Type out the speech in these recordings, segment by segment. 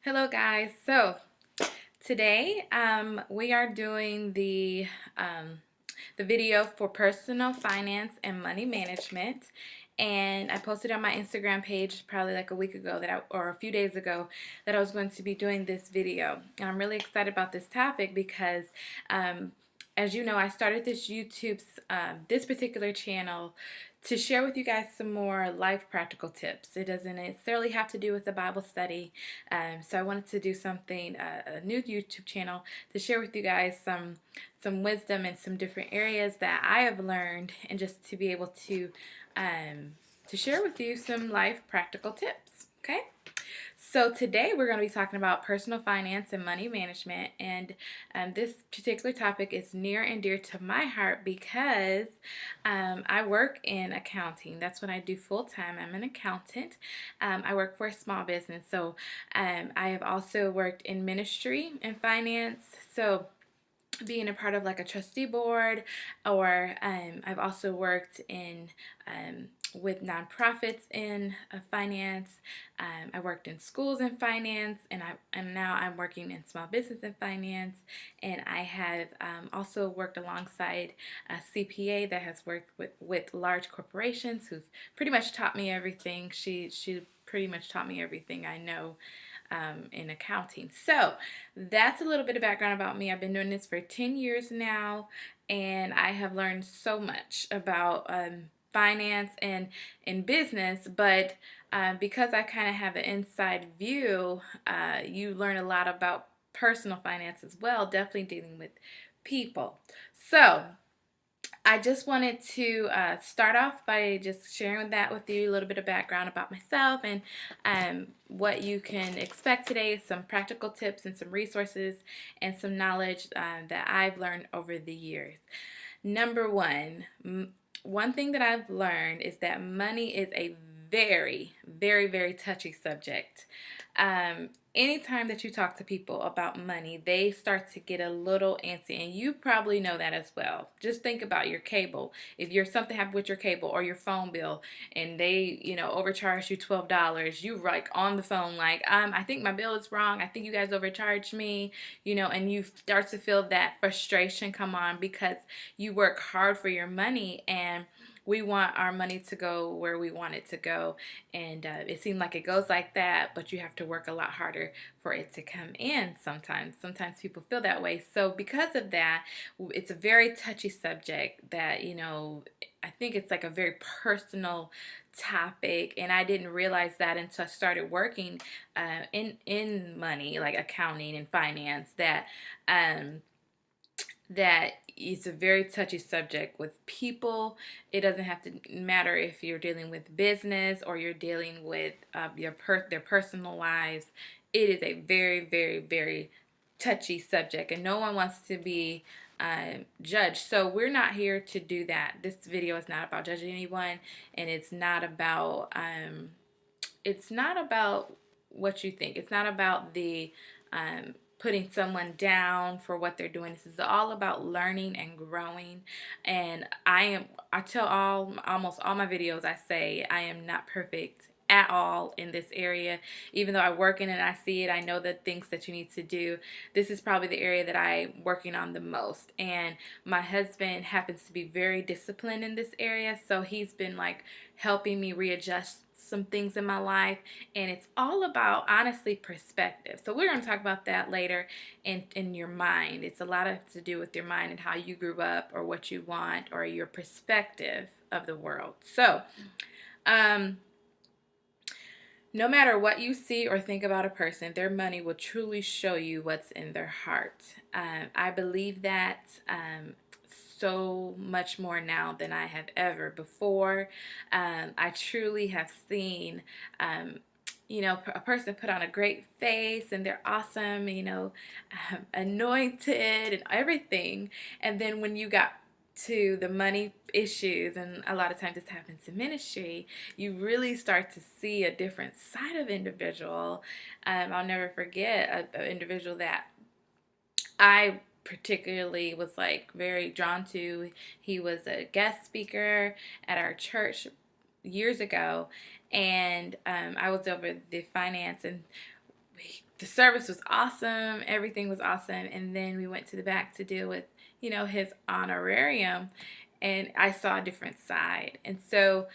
Hello guys. So today we are doing the video for personal finance and money management, and I posted on my Instagram page probably like a week ago or a few days ago that I was going to be doing this video. And I'm really excited about this topic because um, as you know, I started this particular channel to share with you guys some more life practical tips. It doesn't necessarily have to do with the Bible study. So I wanted to do something, a new YouTube channel to share with you guys some wisdom in some different areas that I have learned, and just to be able to share with you some life practical tips. Okay. So today we're going to be talking about personal finance and money management, and this particular topic is near and dear to my heart because I work in accounting. That's what I do full time. I'm an accountant. I work for a small business, so I have also worked in ministry and finance. So being a part of like a trustee board, or I've also worked in with nonprofits in finance. I worked in schools in finance, and now I'm working in small business in finance. And I have also worked alongside a CPA that has worked with large corporations, who's pretty much taught me everything. She pretty much taught me everything I know in accounting. So that's a little bit of background about me. I've been doing this for 10 years now, and I have learned so much about finance and in business. But because I kind of have an inside view, you learn a lot about personal finance as well, definitely dealing with people. So I just wanted to start off by just sharing that with you, a little bit of background about myself and what you can expect today, some practical tips and some resources and some knowledge that I've learned over the years. Number one thing that I've learned is that money is a very, very, very touchy subject. Anytime that you talk to people about money, they start to get a little antsy, and you probably know that as well. Just think about your cable. If you're something happened with your cable or your phone bill, and they, overcharge you $12, you like on the phone like, I think my bill is wrong. I think you guys overcharged me, and you start to feel that frustration come on because you work hard for your money, and we want our money to go where we want it to go. And it seems like it goes like that, but you have to work a lot harder for it to come in sometimes. Sometimes people feel that way. So because of that, it's a very touchy subject that, I think it's like a very personal topic, and I didn't realize that until I started working in money, like accounting and finance, that it's a very touchy subject with people. It doesn't have to matter if you're dealing with business or you're dealing with their personal lives. It is a very, very, very touchy subject, and no one wants to be judged. So we're not here to do that. This video is not about judging anyone, and it's not about what you think. It's not about the putting someone down for what they're doing. This is all about learning and growing. And I tell almost all my videos, I say I am not perfect at all in this area. Even though I work in it and I see it, I know the things that you need to do. This is probably the area that I'm working on the most. And my husband happens to be very disciplined in this area, so he's been like helping me readjust some things in my life, and it's all about, honestly, perspective. So we're going to talk about that later. In your mind, it's a lot to do with your mind and how you grew up, or what you want, or your perspective of the world. So no matter what you see or think about a person, their money will truly show you what's in their heart. I believe that so much more now than I have ever before. I truly have seen, a person put on a great face and they're awesome, anointed and everything. And then when you got to the money issues, and a lot of times this happens in ministry, you really start to see a different side of individual. I'll never forget an individual that I particularly was like very drawn to. He was a guest speaker at our church years ago, and I was over the finance, and the service was awesome, everything was awesome, and then we went to the back to deal with, his honorarium, and I saw a different side. And so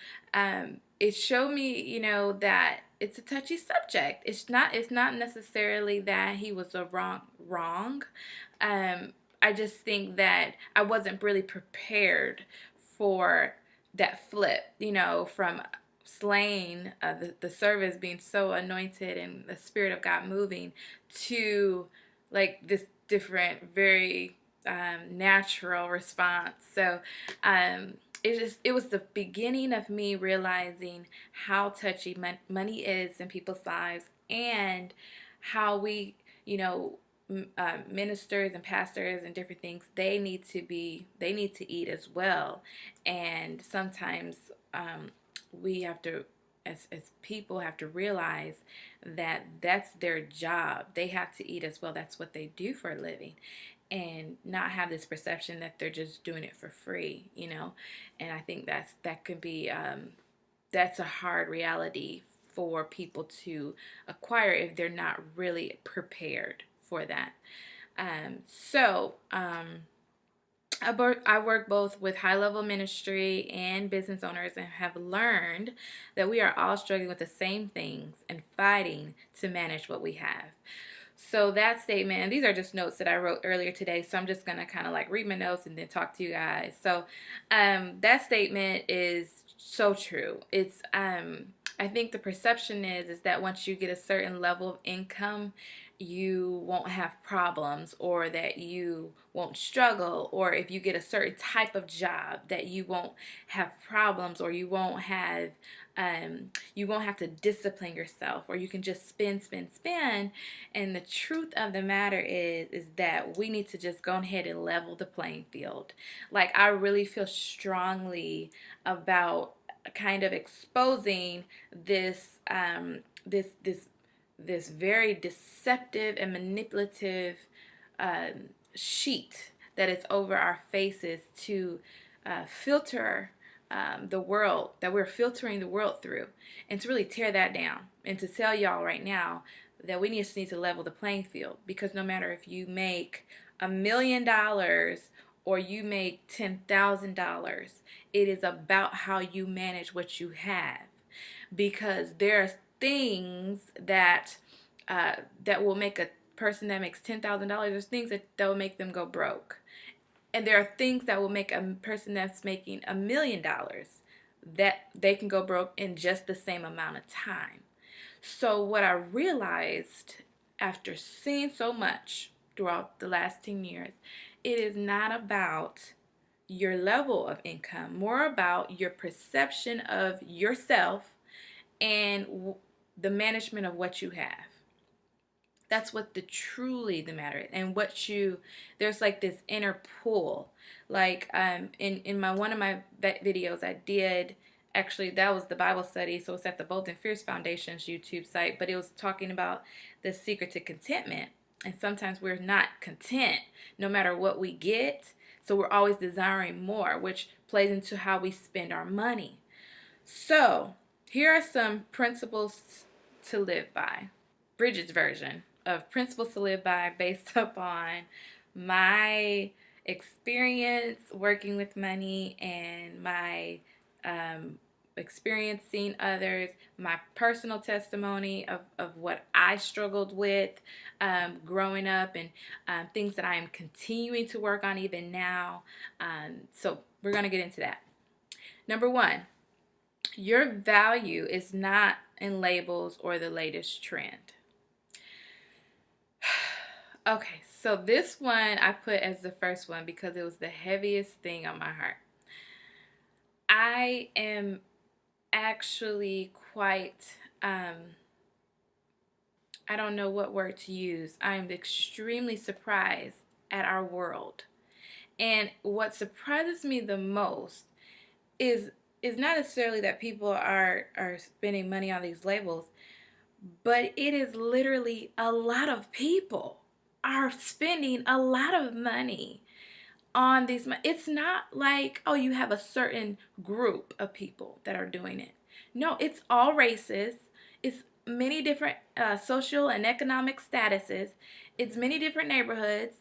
it showed me, that it's a touchy subject. It's not necessarily that he was a wrong. I just think that I wasn't really prepared for that flip, from slaying, the service being so anointed and the Spirit of God moving, to like this different, very natural response. So it was the beginning of me realizing how touchy money is in people's lives, and how we, ministers and pastors and different things, they need to eat as well. And sometimes we have to, as people, have to realize that that's their job. They have to eat as well. That's what they do for a living, and not have this perception that they're just doing it for free, And I think that could be that's a hard reality for people to acquire if they're not really prepared for that. I work both with high-level ministry and business owners, and have learned that we are all struggling with the same things and fighting to manage what we have. So that statement, and these are just notes that I wrote earlier today, so I'm just going to kind of like read my notes and then talk to you guys. So that statement is so true. It's I think the perception is that once you get a certain level of income, you won't have problems, or that you won't struggle, or if you get a certain type of job, that you won't have problems, or you won't have to discipline yourself, or you can just spend. And the truth of the matter is that we need to just go ahead and level the playing field. Like, I really feel strongly about kind of exposing this this very deceptive and manipulative sheet that is over our faces to filter the world, that we're filtering the world through, and to really tear that down, and to tell y'all right now that we need to level the playing field. Because no matter if you make $1,000,000 or you make $10,000, it is about how you manage what you have. Because there are things that that will make a person that makes $10,000. There's things that will make them go broke, and there are things that will make a person that's making $1,000,000 that they can go broke in just the same amount of time. So what I realized after seeing so much throughout the last 10 years, it is not about your level of income, more about your perception of yourself and the management of what you have. That's what the matter is. And there's like this inner pull. Like in one of my videos I did, actually that was the Bible study, so it's at the Bold and Fierce Foundation's YouTube site, but it was talking about the secret to contentment. And sometimes we're not content no matter what we get, so we're always desiring more, which plays into how we spend our money. So here are some principles to live by. Bridget's version of principles to live by, based upon my experience working with money, and my experiencing others, my personal testimony of what I struggled with growing up, and things that I am continuing to work on even now. So we're going to get into that. Number one, your value is not in labels or the latest trend. Okay, so this one I put as the first one because it was the heaviest thing on my heart. I am actually quite, I don't know what word to use. I am extremely surprised at our world. And what surprises me the most is not necessarily that people are spending money on these labels, but it is literally a lot of people are spending a lot of money on these. It's not like, oh, you have a certain group of people that are doing it. No, it's all races. It's many different social and economic statuses. It's many different neighborhoods.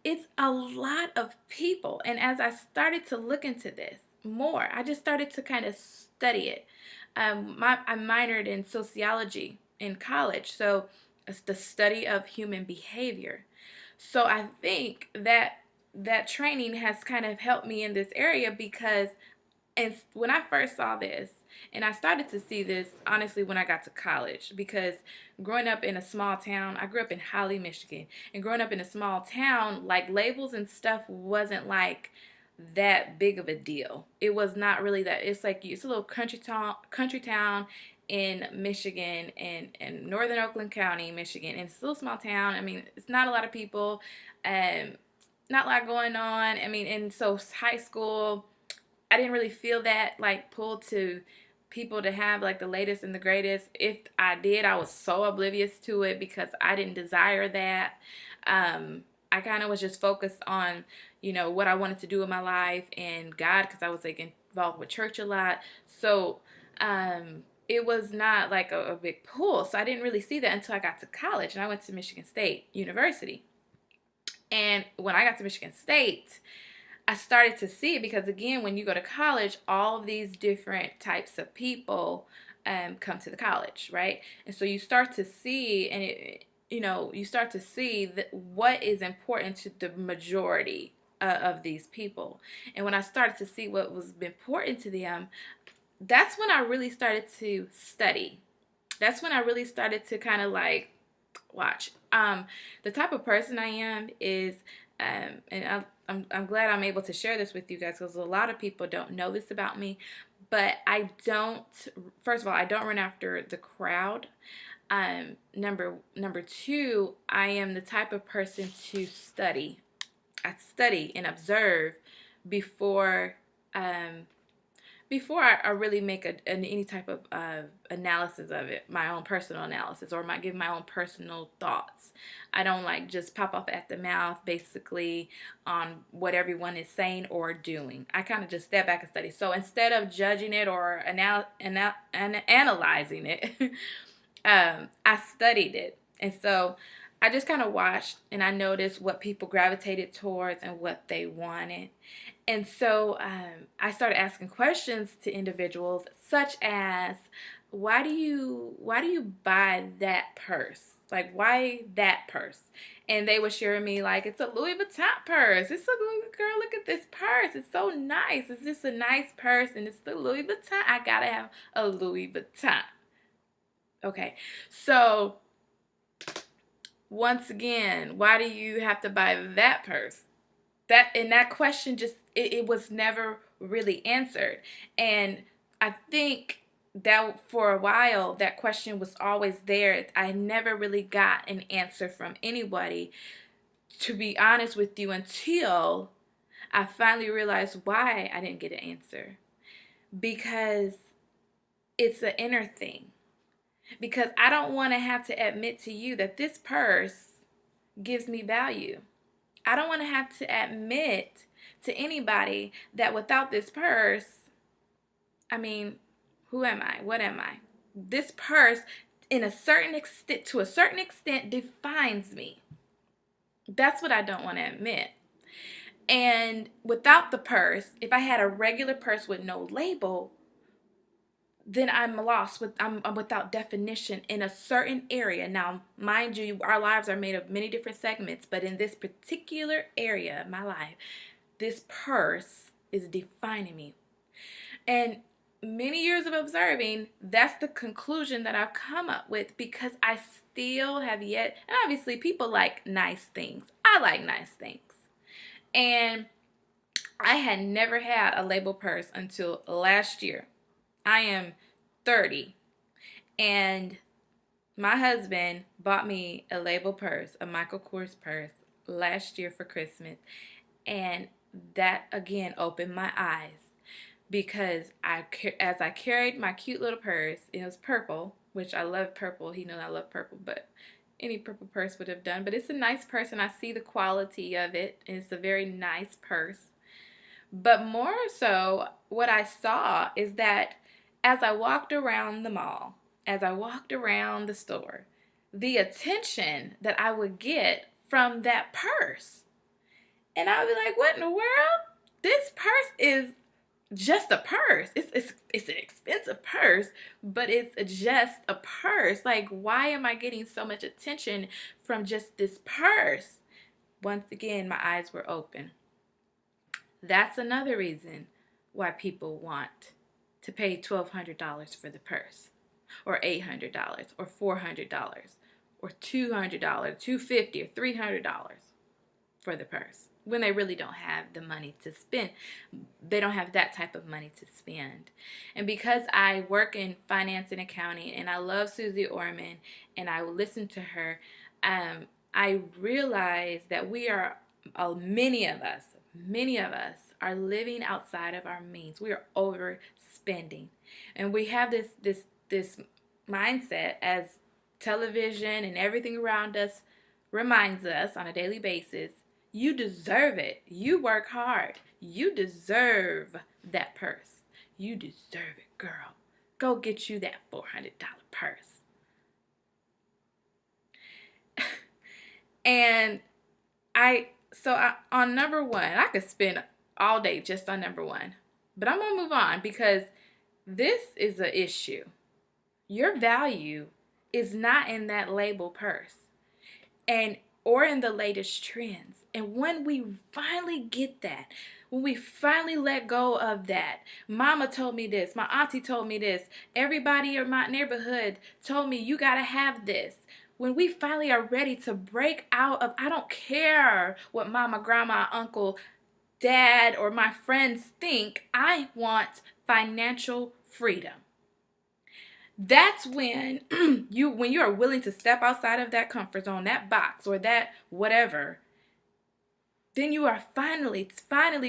It's a lot of people. And as I started to look into this more, I just started to kind of study it. I minored in sociology in college, so it's the study of human behavior. So I think that that training has kind of helped me in this area because and when I first saw this, and I started to see this honestly when I got to college, because growing up in a small town, I grew up in Holly, Michigan, and growing up in a small town, like labels and stuff wasn't like that big of a deal. It was not really that. It's like it's a little country town in Michigan, in northern Oakland County, Michigan, and it's still a small town. I mean, it's not a lot of people, um, not a lot going on. I mean, and so high school I didn't really feel that like pull to people to have like the latest and the greatest. If I did, I was so oblivious to it because I didn't desire that. I kind of was just focused on, what I wanted to do in my life and God because I was like involved with church a lot. So it was not like a big pull. So I didn't really see that until I got to college and I went to Michigan State University. And when I got to Michigan State, I started to see it because again, when you go to college, all of these different types of people come to the college, right? And so you start to see, and you start to see that what is important to the majority of these people. And when I started to see what was important to them, that's when I really started to study. That's when I really started to kind of like watch. The type of person I am is, I'm glad I'm able to share this with you guys because a lot of people don't know this about me. But I don't. First of all, I don't run after the crowd. Number two, I am the type of person to study. I study and observe before I really make any type of analysis of it, my own personal analysis, or give my own personal thoughts. I don't like just pop off at the mouth basically on what everyone is saying or doing. I kind of just step back and study. So instead of judging it or analyzing it, I studied it. And so I just kind of watched and I noticed what people gravitated towards and what they wanted. And so I started asking questions to individuals such as, why do you buy that purse? Like, why that purse? And they were sharing me like, it's a Louis Vuitton purse. It's a girl, look at this purse. It's so nice. It's just a nice purse and it's the Louis Vuitton. I gotta have a Louis Vuitton. Okay, so once again, why do you have to buy that purse? That question just it was never really answered. And I think that for a while that question was always there. I never really got an answer from anybody, to be honest with you, until I finally realized why I didn't get an answer. Because it's an inner thing. Because I don't want to have to admit to you that this purse gives me value. I don't want to have to admit to anybody that without this purse, I mean, who am I? What am I? This purse, to a certain extent, defines me. That's what I don't want to admit. And without the purse, if I had a regular purse with no label, then I'm lost. I'm without definition in a certain area. Now, mind you, our lives are made of many different segments, but in this particular area of my life, this purse is defining me. And many years of observing, that's the conclusion that I've come up with, because I still have yet, and obviously people like nice things. I like nice things. And I had never had a label purse until last year. I am 30, and my husband bought me a label purse, a Michael Kors purse, last year for Christmas, and that again opened my eyes, because as I carried my cute little purse, it was purple, which I love purple. He knows I love purple, but any purple purse would have done. But it's a nice purse, and I see the quality of it, and it's a very nice purse. But more so, what I saw is that as I walked around the mall as I walked around the store, the attention that I would get from that purse. And I would be like, what in the world? This purse is just a purse. It's an expensive purse, but it's just a purse. Like, why am I getting so much attention from just this purse? Once again, my eyes were open. That's another reason why people want to pay $1,200 for the purse, or $800, or $400, or $200, $250, or $300 for the purse, when they really don't have the money to spend. They don't have that type of money to spend. And because I work in finance and accounting, and I love Susie Orman, and I listen to her, I realize that we are, many of us are living outside of our means. We are overspending, and we have this mindset, as television and everything around us reminds us on a daily basis. You deserve it. You work hard. You deserve that purse. You deserve it, girl. Go get you that $400 purse. And on number one, I could spend all day just on number one, but I'm going to move on because this is an issue. Your value is not in that label purse or in the latest trends. And when we finally get that, when we finally let go of that, mama told me this, my auntie told me this, everybody in my neighborhood told me you gotta have this. When we finally are ready to break out of, I don't care what mama, grandma, uncle, dad, or my friends think, I want financial freedom. That's when you are willing to step outside of that comfort zone, that box, or that whatever. Then you are finally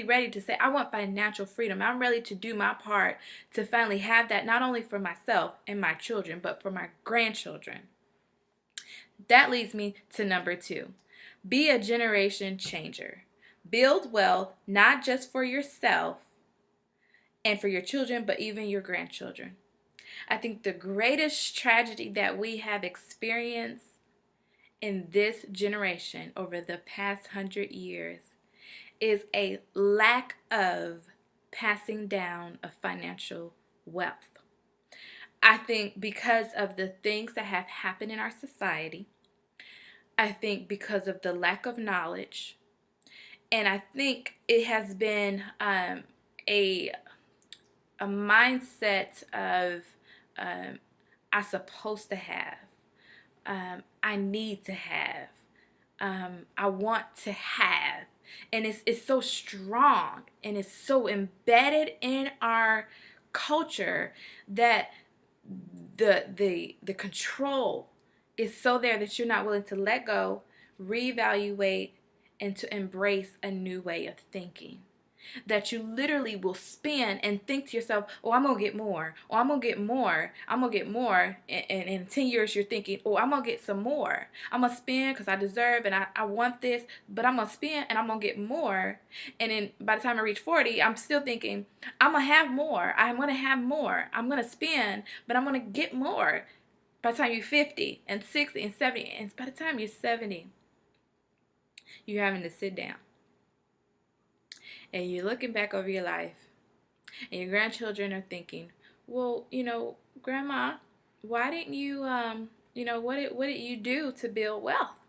ready to say, I want financial freedom. I'm ready to do my part to finally have that, not only for myself and my children, but for my grandchildren. That leads me to number 2. Be a generation changer. Build wealth, not just for yourself and for your children, but even your grandchildren. I think the greatest tragedy that we have experienced in this generation over the past 100 years is a lack of passing down of financial wealth. I think because of the things that have happened in our society, I think because of the lack of knowledge, and I think it has been a mindset of I'm supposed to have, I need to have, I want to have, and it's so strong and it's so embedded in our culture that the control is so there that you're not willing to let go, reevaluate, and to embrace a new way of thinking. That you literally will spend and think to yourself, oh, I'm going to get more. Oh, I'm going to get more. I'm going to get more. And in 10 years, you're thinking, oh, I'm going to get some more. I'm going to spend because I deserve and I want this, but I'm going to spend and I'm going to get more. And then by the time I reach 40, I'm still thinking, I'm going to have more. I'm going to have more. I'm going to spend, but I'm going to get more. By the time you're 50 and 60 and 70, and by the time you're 70, you're having to sit down. And you're looking back over your life, and your grandchildren are thinking, well, Grandma, why didn't you, what did you do to build wealth?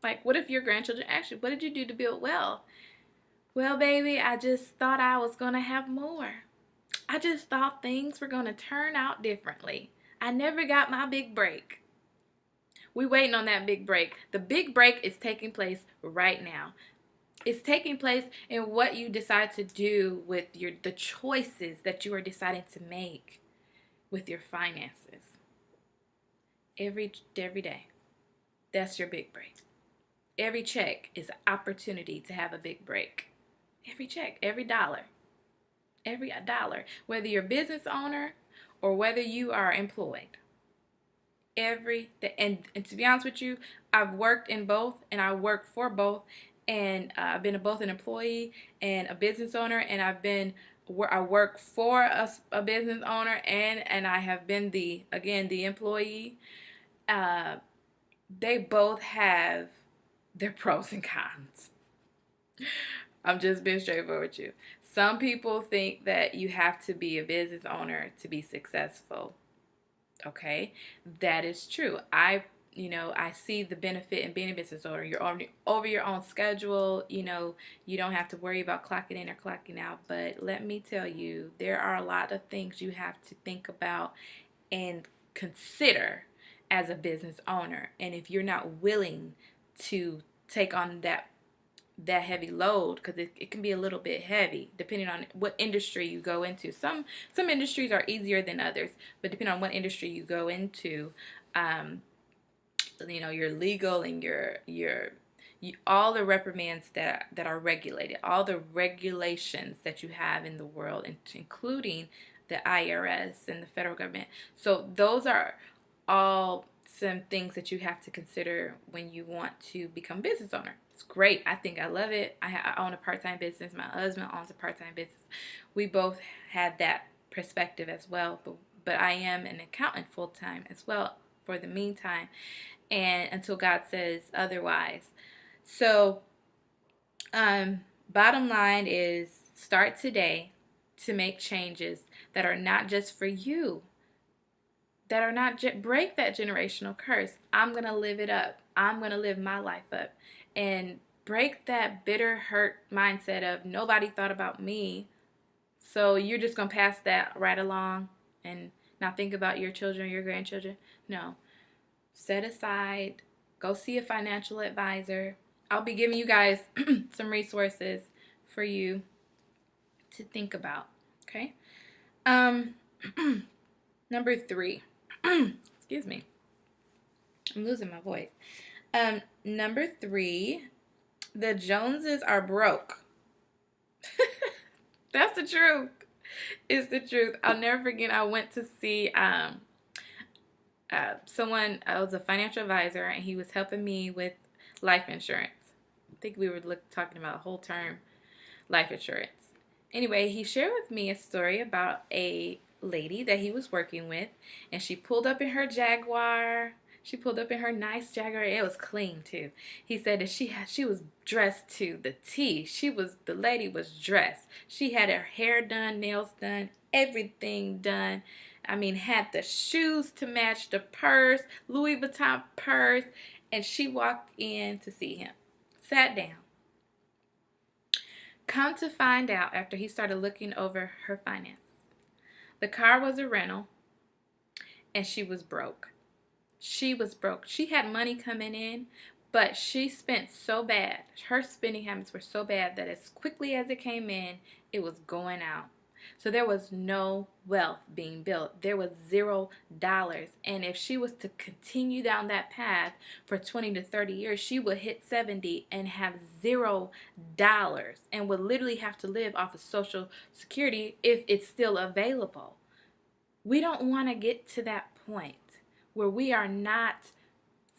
Like, what if your grandchildren ask you, what did you do to build wealth? Well, baby, I just thought I was going to have more. I just thought things were going to turn out differently. I never got my big break. We waiting on that big break. The big break is taking place right now. It's taking place in what you decide to do with the choices that you are deciding to make with your finances. Every day. That's your big break. Every check is an opportunity to have a big break. Every check, every dollar. Whether you're a business owner or whether you are employed. And to be honest with you, I've worked in both, and I work for both. And I've been both an employee and a business owner, and I've been where I work for a business owner, and I have been the employee. Uh, they both have their pros and cons. I'm just being straightforward with you. Some people think that you have to be a business owner to be successful. Okay, that is true. I see the benefit in being a business owner. You're over your own schedule. You don't have to worry about clocking in or clocking out. But let me tell you, there are a lot of things you have to think about and consider as a business owner. And if you're not willing to take on that heavy load, because it can be a little bit heavy depending on what industry you go into. Some industries are easier than others, but depending on what industry you go into, your legal and all the reprimands that are regulated, all the regulations that you have in the world, including the IRS and the federal government. So those are all some things that you have to consider when you want to become a business owner. It's great. I think I love it. I own a part-time business. My husband owns a part-time business. We both have that perspective as well. But I am an accountant full-time as well for the meantime, and until God says otherwise. So, bottom line is, start today to make changes that are not just for you, that are not break that generational curse. I'm going to live it up. I'm going to live my life up and break that bitter, hurt mindset of nobody thought about me. So you're just going to pass that right along and not think about your children or your grandchildren. No. Set aside, go see a financial advisor. I'll be giving you guys some resources for you to think about. Okay. Number 3. Excuse me. I'm losing my voice. Number 3, the Joneses are broke. That's the truth. It's the truth. I'll never forget, I went to see someone. I was a financial advisor, and he was helping me with life insurance. I think we were talking about whole term life insurance. Anyway, he shared with me a story about a lady that he was working with, and she pulled up in her Jaguar. She pulled up in her nice Jaguar. It was clean too. He said that she was dressed to the T. The lady was dressed. She had her hair done, nails done, everything done. I mean, had the shoes to match the purse, Louis Vuitton purse, and she walked in to see him. Sat down. Come to find out, after he started looking over her finances, the car was a rental, and she was broke. She was broke. She had money coming in, but she spent so bad. Her spending habits were so bad that as quickly as it came in, it was going out. So there was no wealth being built. There was $0. And if she was to continue down that path for 20 to 30 years, she would hit 70 and have $0 and would literally have to live off of Social Security if it's still available. We don't want to get to that point where we are not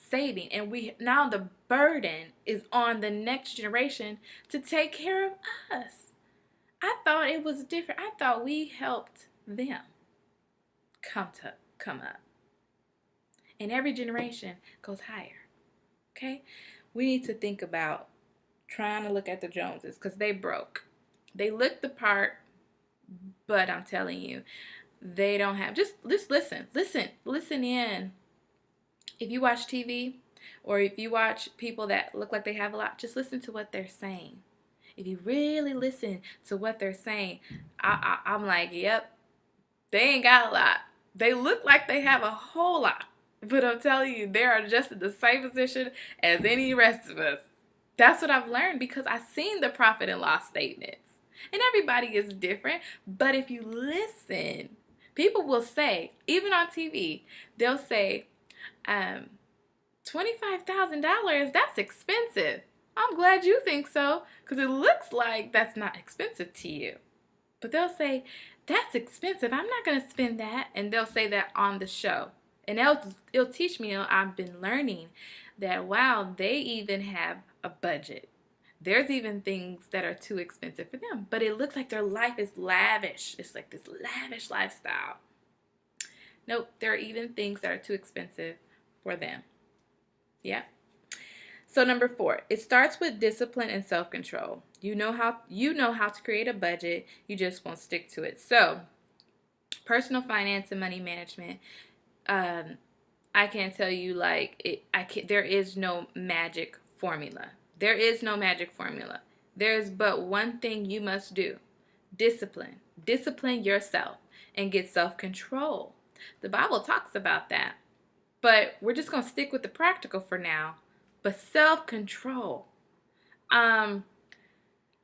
saving, and now the burden is on the next generation to take care of us. I thought it was different. I thought we helped them come up. And every generation goes higher. Okay? We need to think about trying to look at the Joneses, because they broke. They look the part, but I'm telling you, they don't have. Just listen in. If you watch TV, or if you watch people that look like they have a lot, just listen to what they're saying. If you really listen to what they're saying, I'm like, yep, they ain't got a lot. They look like they have a whole lot, but I'm telling you, they are just in the same position as any rest of us. That's what I've learned, because I've seen the profit and loss statements. And everybody is different, but if you listen, people will say, even on TV, they'll say, $25,000, that's expensive. I'm glad you think so, because it looks like that's not expensive to you. But they'll say, that's expensive. I'm not going to spend that. And they'll say that on the show. And it'll teach me, I've been learning that, wow, they even have a budget. There's even things that are too expensive for them, but it looks like their life is lavish. It's like this lavish lifestyle. Nope, there are even things that are too expensive for them. Yeah. So number 4, it starts with discipline and self-control. You know how to create a budget, you just won't stick to it. So, personal finance and money management, I can't tell you there is no magic formula. There is no magic formula. There's but one thing you must do. Discipline. Discipline yourself and get self-control. The Bible talks about that. But we're just going to stick with the practical for now. But self-control. I'm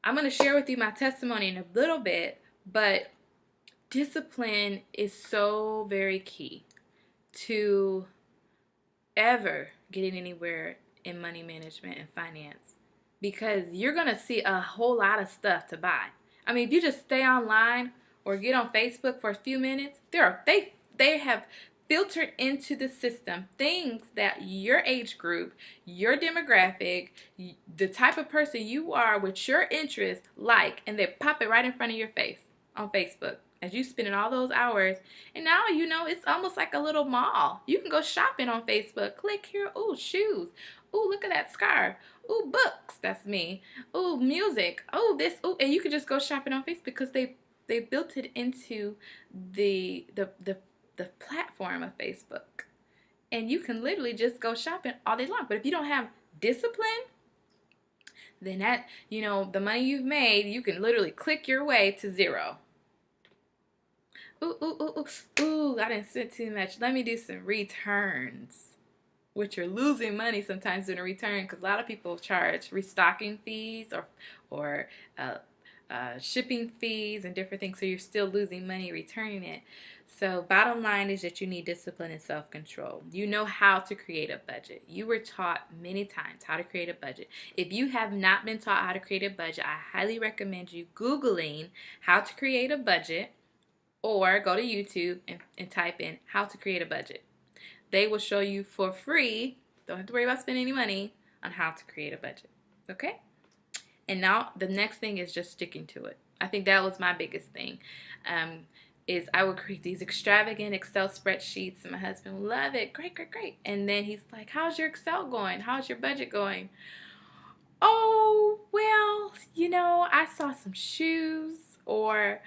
going to share with you my testimony in a little bit, but discipline is so very key to ever getting anywhere in money management and finance, because you're going to see a whole lot of stuff to buy. I mean, if you just stay online or get on Facebook for a few minutes, they have filtered into the system things that your age group, your demographic, the type of person you are with your interests and they pop it right in front of your face on Facebook as you spending all those hours. And now it's almost like a little mall. You can go shopping on Facebook. Click here. Ooh, shoes. Ooh, look at that scarf. Ooh, books. That's me. Ooh, music. Oh, this. Ooh, and you can just go shopping on Facebook because they built it into the platform of Facebook. And you can literally just go shopping all day long. But if you don't have discipline, then the money you've made, you can literally click your way to zero. Ooh, I didn't spend too much. Let me do some returns, which you're losing money sometimes doing a return, because a lot of people charge restocking fees or shipping fees and different things, so you're still losing money returning it. So bottom line is that you need discipline and self-control. You know how to create a budget. You were taught many times how to create a budget. If you have not been taught how to create a budget, I highly recommend you Googling how to create a budget, or go to YouTube and type in how to create a budget. They will show you for free, don't have to worry about spending any money, on how to create a budget. Okay? And now the next thing is just sticking to it. I think that was my biggest thing. Is I would create these extravagant Excel spreadsheets, and my husband would love it. Great. And then he's like, how's your Excel going? How's your budget going? Oh, well, I saw some shoes, or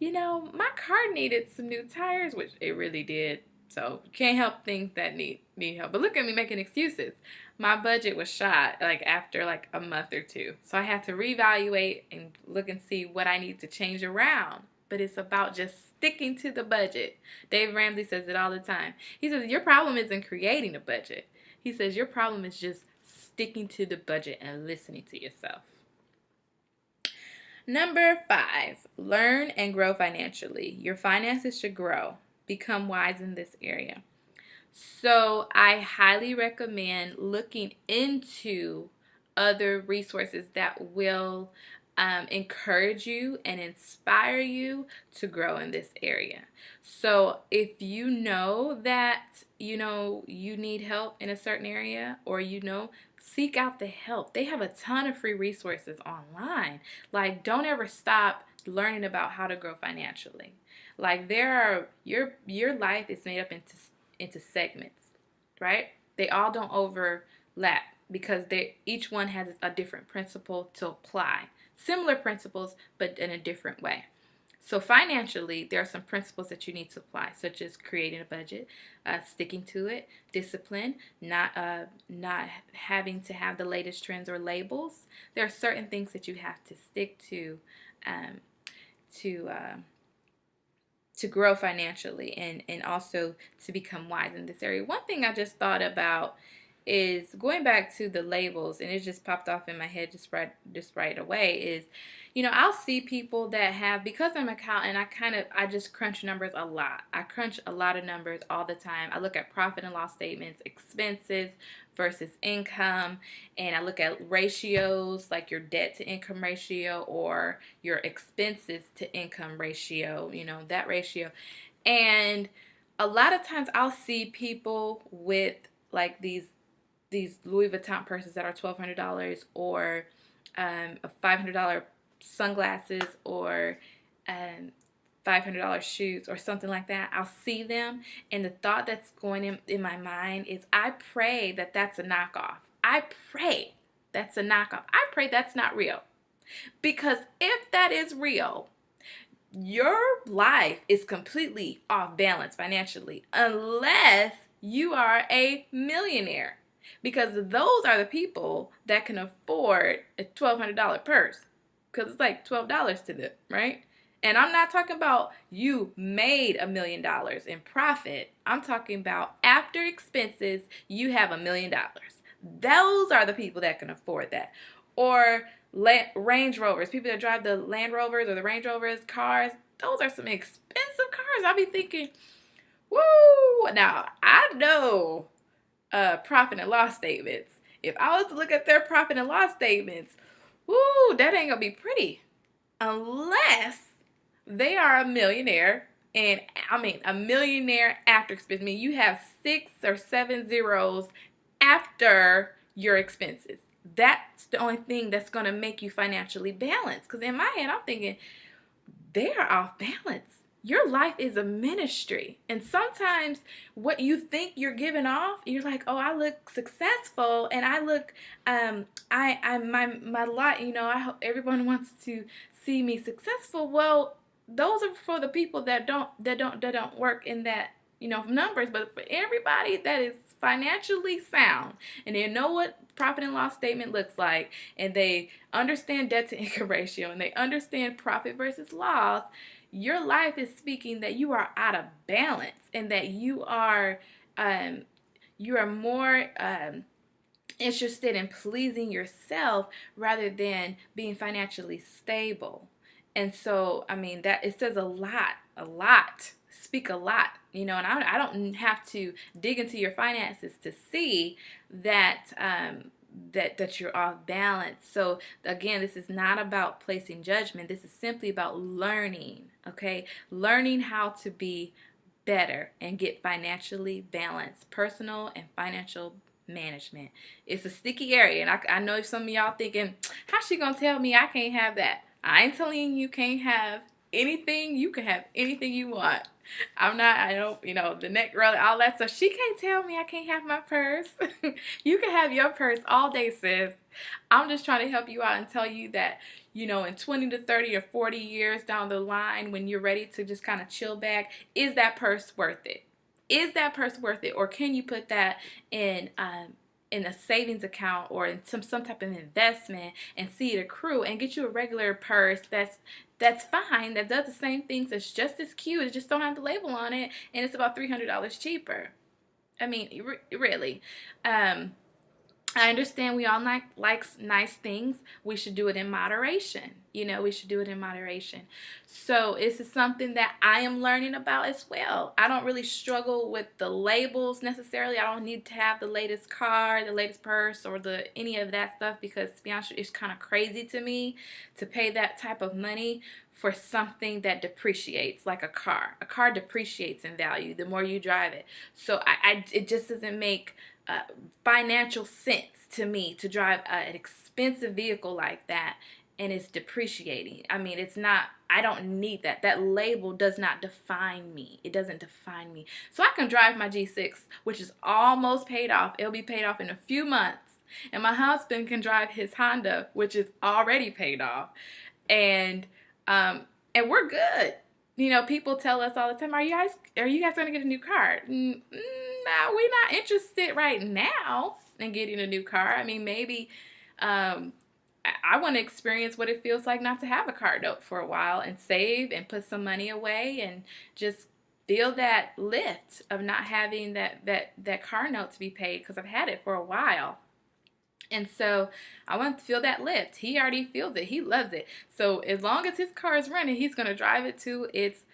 my car needed some new tires, which it really did. So you can't help things that need help. But look at me making excuses. My budget was shot after a month or two. So I had to reevaluate and look and see what I need to change around. But it's about just sticking to the budget. Dave Ramsey says it all the time. He says your problem isn't creating a budget. He says your problem is just sticking to the budget and listening to yourself. Number 5, learn and grow financially. Your finances should grow. Become wise in this area. So I highly recommend looking into other resources that will encourage you and inspire you to grow in this area. So if you know that you need help in a certain area, or seek out the help. They have a ton of free resources online. Don't ever stop learning about how to grow financially. Your life is made up into segments, right? They all don't overlap because each one has a different principle to apply. Similar principles, but in a different way. So financially, there are some principles that you need to apply, such as creating a budget, sticking to it, discipline, not having to have the latest trends or labels. There are certain things that you have to stick to grow financially and also to become wise in this area. One thing I just thought about is going back to the labels, and it just popped off in my head just right away, is I'll see people that have, because I'm an accountant, I just crunch numbers a lot. I crunch a lot of numbers all the time. I look at profit and loss statements, expenses versus income, and I look at ratios like your debt to income ratio or your expenses to income ratio, that ratio. And a lot of times I'll see people with these Louis Vuitton purses that are $1,200, or $500 sunglasses or $500 shoes or something like that. I'll see them, and the thought that's going in my mind is, I pray that that's a knockoff. I pray that's a knockoff. I pray that's not real. Because if that is real, your life is completely off balance financially unless you are a millionaire. Because those are the people that can afford a $1,200 purse. Because it's like $12 to them, right? And I'm not talking about you made $1 million in profit. I'm talking about after expenses, you have $1 million. Those are the people that can afford that. Or Range Rovers, people that drive the Land Rovers or the Range Rovers cars, those are some expensive cars. I'll be thinking, woo! Now, I know profit and loss statements. If I was to look at their profit and loss statements, woo, that ain't gonna be pretty. Unless they are a millionaire, and I mean a millionaire after expenses. I mean, you have 6 or 7 zeros after your expenses. That's the only thing that's going to make you financially balanced. Because in my head, I'm thinking, they are off balance. Your life is a ministry. And sometimes what you think you're giving off, you're like, oh, I look successful and I look, my life, you know, I hope everyone wants to see me successful. Well, those are for the people that don't work in that, you know, numbers. But for everybody that is financially sound and they know what profit and loss statement looks like, and they understand debt to income ratio, and they understand profit versus loss, your life is speaking that you are out of balance, and that you are more interested in pleasing yourself rather than being financially stable. And so, I mean, that it says a lot, speak a lot, you know, and I don't have to dig into your finances to see that that you're off balance. So again, this is not about placing judgment. This is simply about learning, okay? Learning how to be better and get financially balanced, personal and financial management. It's a sticky area, and I know some of y'all thinking, how's she gonna tell me I can't have that? I ain't telling you can't have anything. You can have anything you want. I don't, you know, the neck roll, all that stuff. She can't tell me I can't have my purse. You can have your purse all day, sis. I'm just trying to help you out and tell you that, you know, in 20 to 30 or 40 years down the line, when you're ready to just kind of chill back, is that purse worth it? Is that purse worth it? Or can you put that in a savings account or in some type of investment and see it accrue and get you a regular purse that's fine, that does the same things, that's just as cute, it just don't have the label on it, and it's about $300 cheaper. I mean, really. I understand we all like nice things. We should do it in moderation. You know, we should do it in moderation. So this is something that I am learning about as well. I don't really struggle with the labels necessarily. I don't need to have the latest car, the latest purse, or any of that stuff, because to be honest, it's kind of crazy to me to pay that type of money for something that depreciates, like a car. A car depreciates in value the more you drive it. So it just doesn't make financial sense to me to drive an expensive vehicle like that and it's depreciating. I mean, it's not, I don't need that. That label does not define me. It doesn't define me. So I can drive my G6, which is almost paid off. It'll be paid off in a few months. And my husband can drive his Honda, which is already paid off. And we're good. You know, people tell us all the time, are you guys going to get a new car? No, we're not interested right now in getting a new car. I mean, maybe I want to experience what it feels like not to have a car note for a while and save and put some money away and just feel that lift of not having that car note to be paid, because I've had it for a while. And so I want to feel that lift. He already feels it. He loves it. So as long as his car is running, he's going to drive it till it's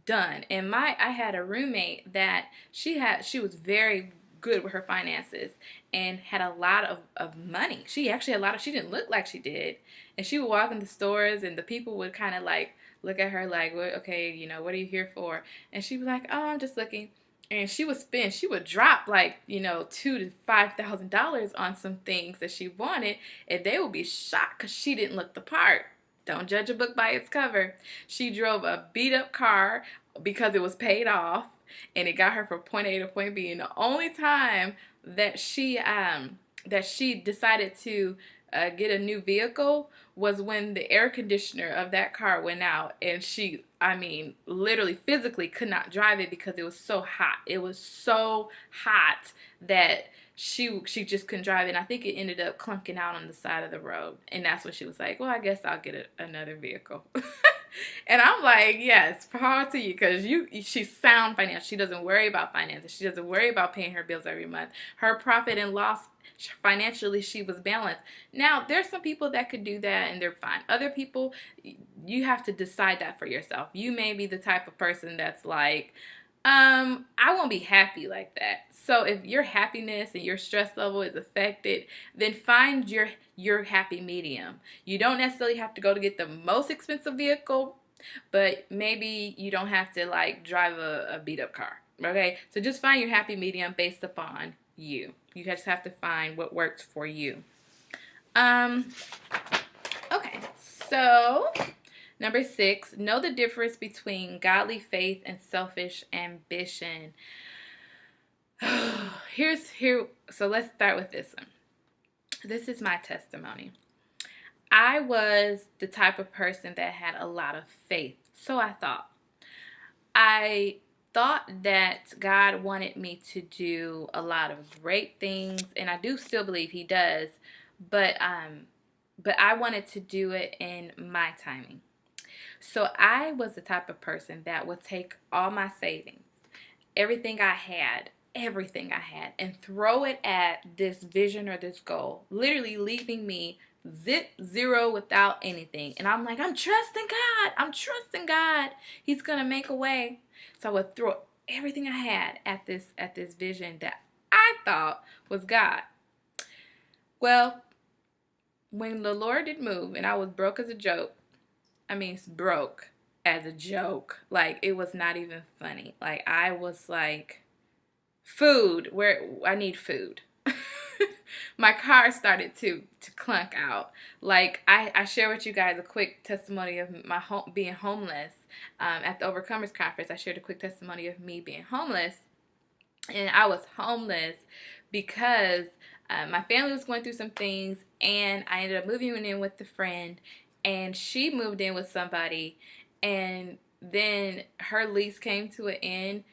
done. And I had a roommate that she was very good with her finances and had a lot of money. She actually had a lot of, she didn't look like she did. And she would walk in the stores and the people would kind of like look at her like, well, okay, you know, what are you here for? And she'd be like, oh, I'm just looking. and she would drop like, $2,000 to $5,000 on some things that she wanted, and they would be shocked because she didn't look the part. Don't judge a book by its cover. She drove a beat up car because it was paid off, and it got her from point A to point B. And the only time that she decided to get a new vehicle was when the air conditioner of that car went out, and she, I mean, literally physically could not drive it because it was so hot. It was so hot that she just couldn't drive it. And I think it ended up clunking out on the side of the road. And that's when she was like, well, I guess I'll get another vehicle. And I'm like, yes, power to you, because she's sound financial. She doesn't worry about finances. She doesn't worry about paying her bills every month. Her profit and loss, financially, she was balanced. Now, there's some people that could do that and they're fine. Other people, you have to decide that for yourself. You may be the type of person that's like, I won't be happy like that. So if your happiness and your stress level is affected, then find your happy medium. You don't necessarily have to go to get the most expensive vehicle, but maybe you don't have to like drive a beat up car. Okay? So just find your happy medium based upon you. You just have to find what works for you. Okay. So number 6, know the difference between godly faith and selfish ambition. So let's start with this one. This is my testimony. I was the type of person that had a lot of faith. So I thought. I thought that God wanted me to do a lot of great things, and I do still believe He does, but I wanted to do it in my timing. So I was the type of person that would take all my savings, everything I had, and throw it at this vision or this goal, literally leaving me zero without anything. And I'm like, I'm trusting God. He's going to make a way. So I would throw everything I had at this vision that I thought was God. Well, when the Lord did move and I was broke as a joke, I mean, broke as a joke. Like, it was not even funny. Like, I was like, food, where I need food. My car started to clunk out. Like, I share with you guys a quick testimony of my being homeless. At the Overcomers Conference, I shared a quick testimony of me being homeless. And I was homeless because my family was going through some things, and I ended up moving in with a friend, and she moved in with somebody, and then her lease came to an end.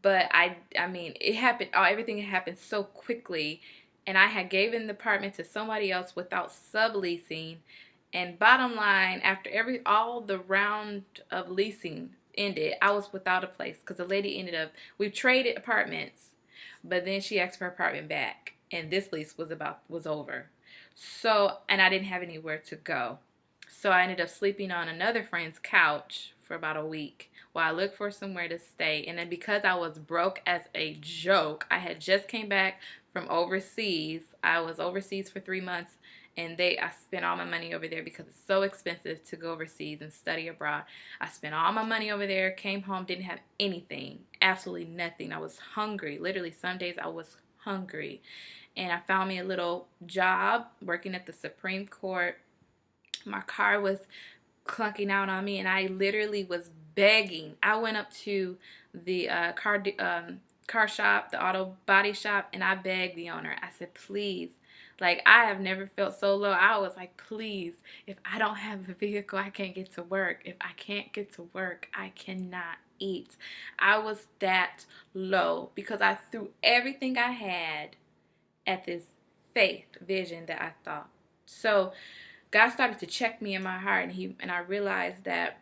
But I mean, it happened. Everything had happened so quickly, and I had given the apartment to somebody else without subleasing. And bottom line, after all the round of leasing ended, I was without a place because the lady we traded apartments, but then she asked for her apartment back, and this lease was over. So, and I didn't have anywhere to go. So I ended up sleeping on another friend's couch for about a week while I looked for somewhere to stay. And then because I was broke as a joke, I had just came back from overseas. I was overseas for 3 months, and I spent all my money over there because it's so expensive to go overseas and study abroad. I spent all my money over there, came home, didn't have anything, absolutely nothing. I was hungry. Literally, some days I was hungry. And I found me a little job working at the Supreme Court. My car was clunking out on me, and I literally was begging. I went up to the car shop, the auto body shop, and I begged the owner. I said, please. Like, I have never felt so low. I was like, please, if I don't have a vehicle, I can't get to work. If I can't get to work, I cannot eat. I was that low because I threw everything I had at this faith vision that I thought. So God started to check me in my heart, and I realized that,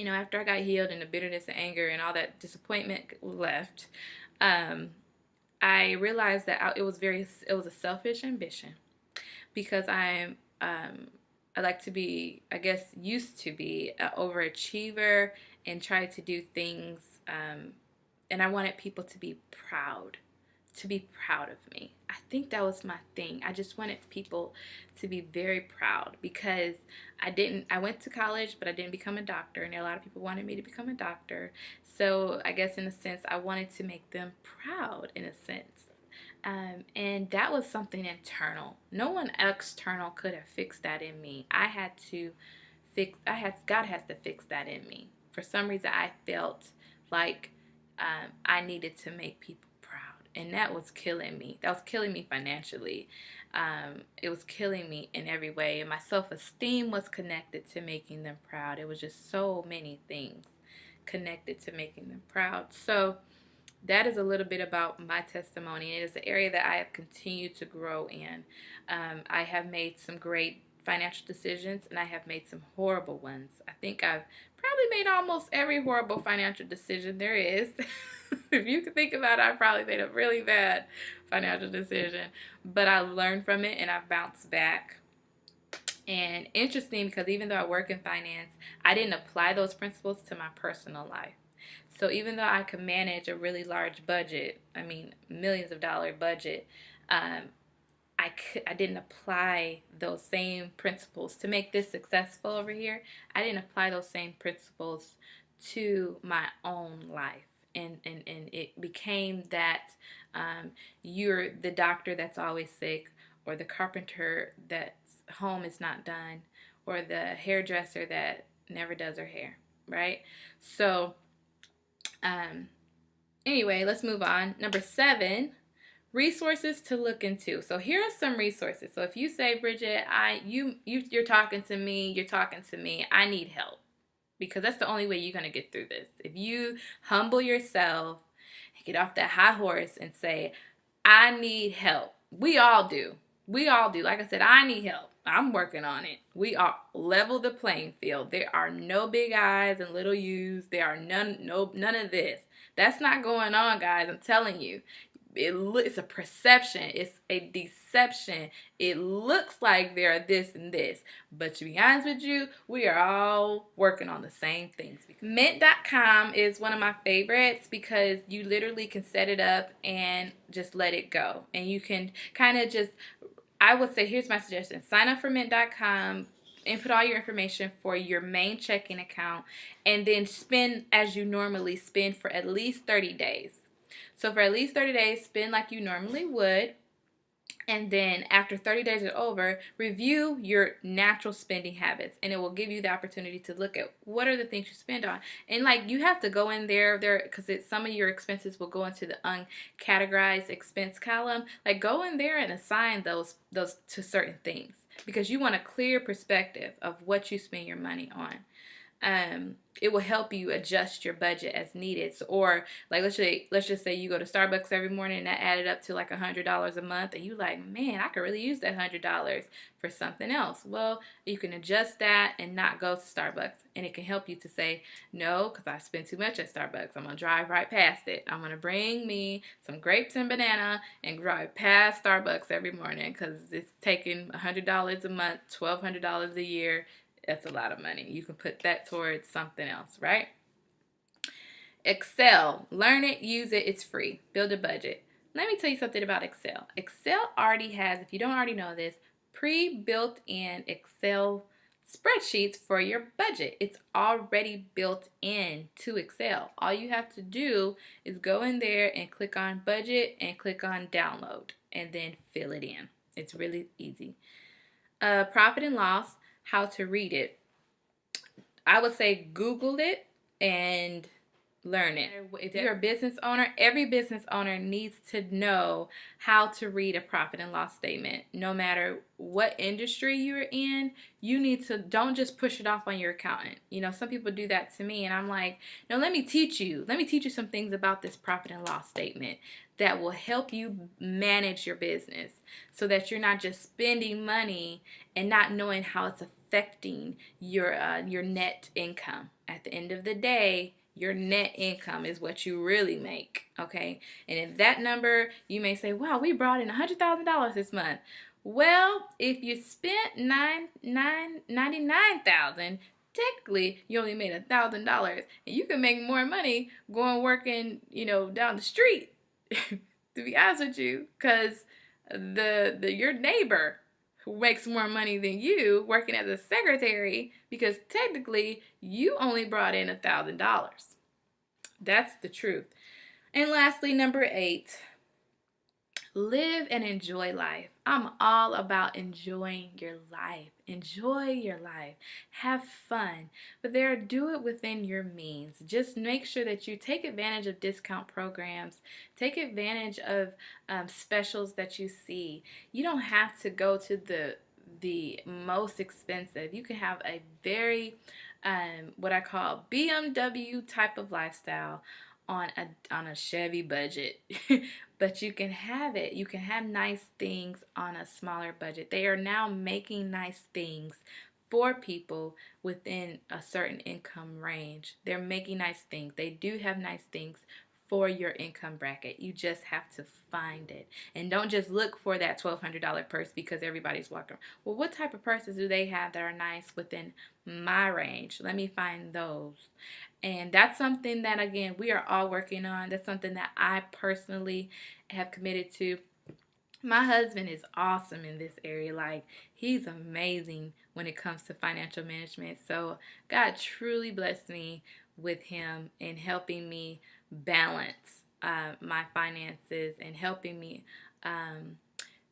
after I got healed and the bitterness and anger and all that disappointment left, I realized that it was a selfish ambition, because I like to be, I guess, used to be an overachiever and try to do things, and I wanted people to be proud of me. I think that was my thing. I just wanted people to be very proud because I went to college, but I didn't become a doctor. And a lot of people wanted me to become a doctor. So I guess in a sense, I wanted to make them proud in a sense. And that was something internal. No one external could have fixed that in me. God has to fix that in me. For some reason, I felt like I needed to make people proud. And that was killing me. That was killing me financially. It was killing me in every way. And my self-esteem was connected to making them proud. It was just so many things connected to making them proud. So that is a little bit about my testimony. It is an area that I have continued to grow in. I have made some great financial decisions, and I have made some horrible ones. I think I've probably made almost every horrible financial decision there is. If you can think about it, I probably made a really bad financial decision, but I learned from it and I bounced back. And interesting, because even though I work in finance, I didn't apply those principles to my personal life. So even though I could manage a really large budget, I mean millions of dollar budget, I didn't apply those same principles to make this successful over here. I didn't apply those same principles to my own life. And it became that you're the doctor that's always sick, or the carpenter that's home is not done, or the hairdresser that never does her hair, right? So anyway, let's move on. Number 7, resources to look into. So here are some resources. So if you say, Bridget, you're talking to me, I need help, because that's the only way you're going to get through this. If you humble yourself, get off that high horse and say, I need help. We all do. Like I said, I need help. I'm working on it. We are level the playing field. There are no big I's and little U's. There are none of this. That's not going on, guys. I'm telling you. It's a perception. It's a deception. It looks like there are this and this. But to be honest with you, we are all working on the same things. Mint.com is one of my favorites because you literally can set it up and just let it go. And you can kind of just, I would say, here's my suggestion. Sign up for Mint.com, input all your information for your main checking account, and then spend as you normally spend for at least 30 days. So for at least 30 days, spend like you normally would. And then after 30 days are over, review your natural spending habits, and it will give you the opportunity to look at what are the things you spend on. And like, you have to go in there because some of your expenses will go into the uncategorized expense column. Like, go in there and assign those to certain things, because you want a clear perspective of what you spend your money on. It will help you adjust your budget as needed. So, or like, let's just say you go to Starbucks every morning and that added up to like $100 a month, and you like, man, I could really use that $100 for something else. Well, you can adjust that and not go to Starbucks, and it can help you to say, no, because I spend too much at Starbucks. I'm gonna drive right past it. I'm gonna bring me some grapes and banana and drive past Starbucks every morning, because it's taking $100 a month, $1,200 a year. That's a lot of money. You can put that towards something else, right? Excel. Learn it, use it. It's free. Build a budget. Let me tell you something about Excel. Excel already has, if you don't already know this, pre-built-in Excel spreadsheets for your budget. It's already built in to Excel. All you have to do is go in there and click on budget and click on download, and then fill it in. It's really easy. Profit and loss. How to read it. I would say Google it and learn it. If you're a business owner, every business owner needs to know how to read a profit and loss statement. No matter what industry you're in, you need to, don't just push it off on your accountant. You know, some people do that to me, and I'm like, no, let me teach you some things about this profit and loss statement that will help you manage your business, so that you're not just spending money and not knowing how it's affecting your net income. At the end of the day, your net income is what you really make, okay? And if that number, you may say, wow, we brought in $100,000 this month. Well, if you spent $99,000, technically you only made $1,000, and you can make more money going working, down the street. To be honest with you, because your neighbor who makes more money than you working as a secretary, because technically you only brought in $1,000. That's the truth. And lastly, number 8, live and enjoy life. I'm all about enjoying your life. Enjoy your life. Have fun. But do it within your means. Just make sure that you take advantage of discount programs. Take advantage of specials that you see. You don't have to go to the most expensive. You can have a very what I call BMW type of lifestyle on a Chevy budget. But you can have it. You can have nice things on a smaller budget. They are now making nice things for people within a certain income range. They're making nice things. They do have nice things for your income bracket. You just have to find it. And don't just look for that $1,200 purse because everybody's walking. Well, what type of purses do they have that are nice within my range? Let me find those. And that's something that, again, we are all working on. That's something that I personally have committed to. My husband is awesome in this area. Like, he's amazing when it comes to financial management. So God truly blessed me with him in helping me balance my finances and helping me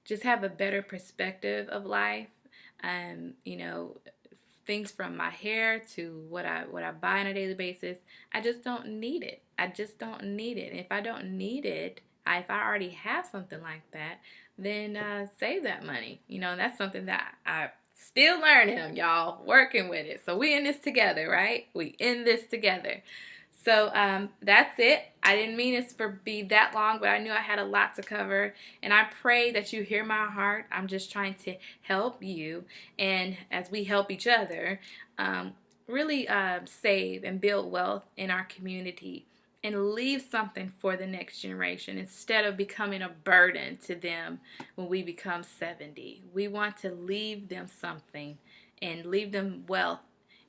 just have a better perspective of life. You know, things from my hair to what I buy on a daily basis. I just don't need it. I just don't need it. And if I don't need it, if I already have something like that, then save that money. You know, and that's something that I still learning, y'all, working with it. So we in this together, right? We in this together. So that's it. I didn't mean it to be that long, but I knew I had a lot to cover. And I pray that you hear my heart. I'm just trying to help you. And as we help each other, really save and build wealth in our community and leave something for the next generation instead of becoming a burden to them when we become 70. We want to leave them something and leave them wealth.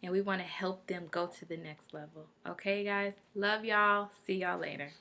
And we want to help them go to the next level. Okay, guys? Love y'all. See y'all later.